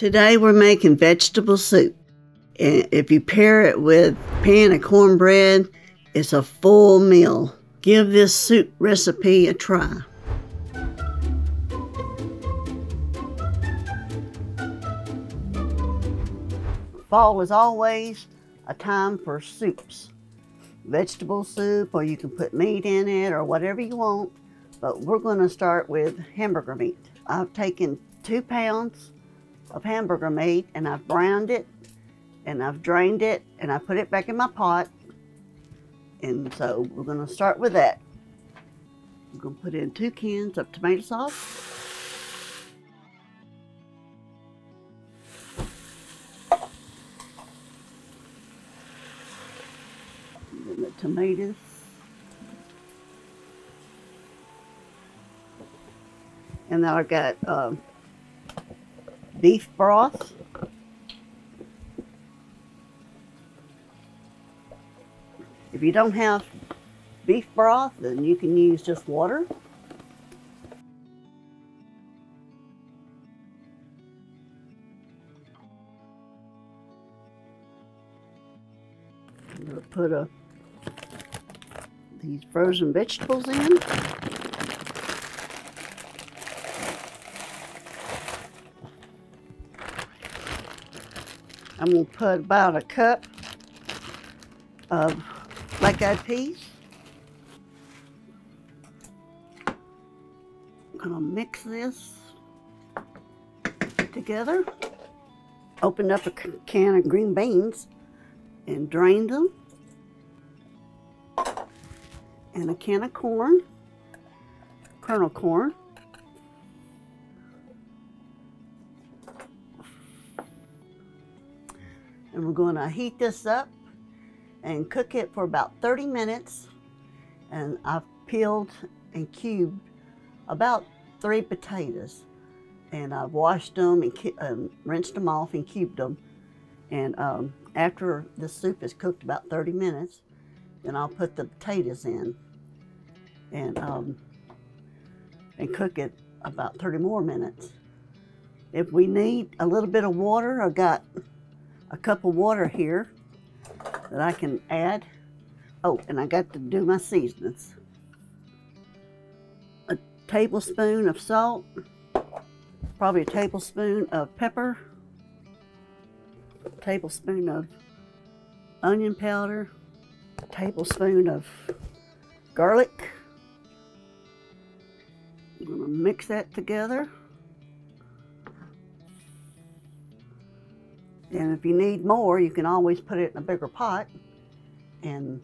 Today we're making vegetable soup. And if you pair it with a pan of cornbread, it's a full meal. Give this soup recipe a try. Fall is always a time for soups. Vegetable soup, or you can put meat in it or whatever you want. But we're going to start with hamburger meat. I've taken 2 pounds of hamburger meat and I've browned it and I've drained it and I put it back in my pot. And so we're going to start with that. I'm going to put in 2 cans of tomato sauce. And the tomatoes. And then I've got beef broth. If you don't have beef broth, then you can use just water. I'm going to put these frozen vegetables in. I'm going to put about a cup of black-eyed peas. I'm going to mix this together. Open up a can of green beans and drain them. And a can of corn, kernel corn. And we're going to heat this up and cook it for about 30 minutes. And I've peeled and cubed about 3 potatoes. And I've washed them and rinsed them off and cubed them. And after the soup is cooked about 30 minutes, then I'll put the potatoes in and cook it about 30 more minutes. If we need a little bit of water, I've got a cup of water here that I can add. Oh, and I got to do my seasonings. A tablespoon of salt, probably a tablespoon of pepper, a tablespoon of onion powder, a tablespoon of garlic. I'm going to mix that together. And if you need more, you can always put it in a bigger pot. And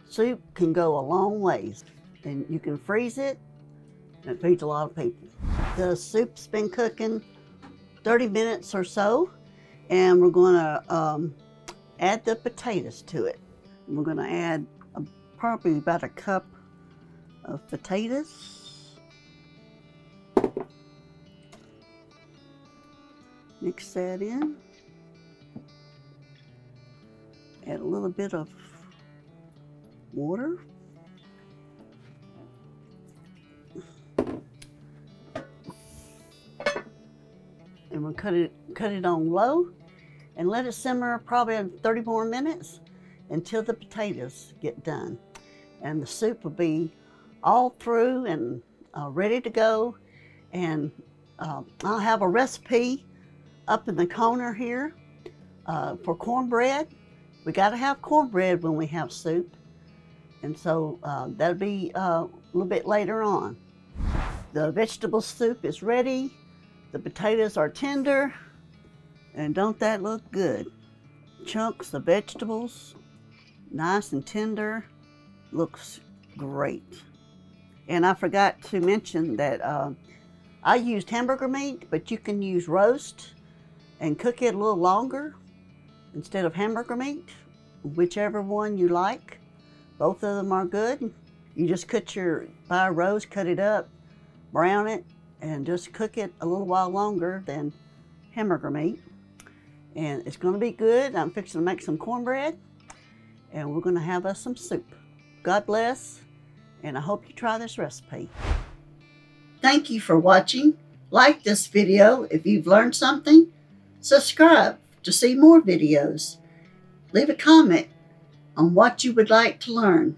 soup can go a long ways. And you can freeze it, and it feeds a lot of people. The soup's been cooking 30 minutes or so, and we're going to add the potatoes to it. And we're going to add probably about a cup of potatoes. Mix that in. Add a little bit of water. And we'll cut it on low and let it simmer probably 30 more minutes until the potatoes get done. And the soup will be all through and ready to go. And I'll have a recipe up in the corner here for cornbread. We got to have cornbread when we have soup, and so that'll be a little bit later on. The vegetable soup is ready. The potatoes are tender, and don't that look good? Chunks of vegetables, nice and tender, looks great. And I forgot to mention that I used hamburger meat, but you can use roast and cook it a little longer instead of hamburger meat, whichever one you like. Both of them are good. You just buy a roast, cut it up, brown it, and just cook it a little while longer than hamburger meat. And it's going to be good. I'm fixing to make some cornbread, and we're going to have us some soup. God bless, and I hope you try this recipe. Thank you for watching. Like this video if you've learned something. Subscribe to see more videos. Leave a comment on what you would like to learn.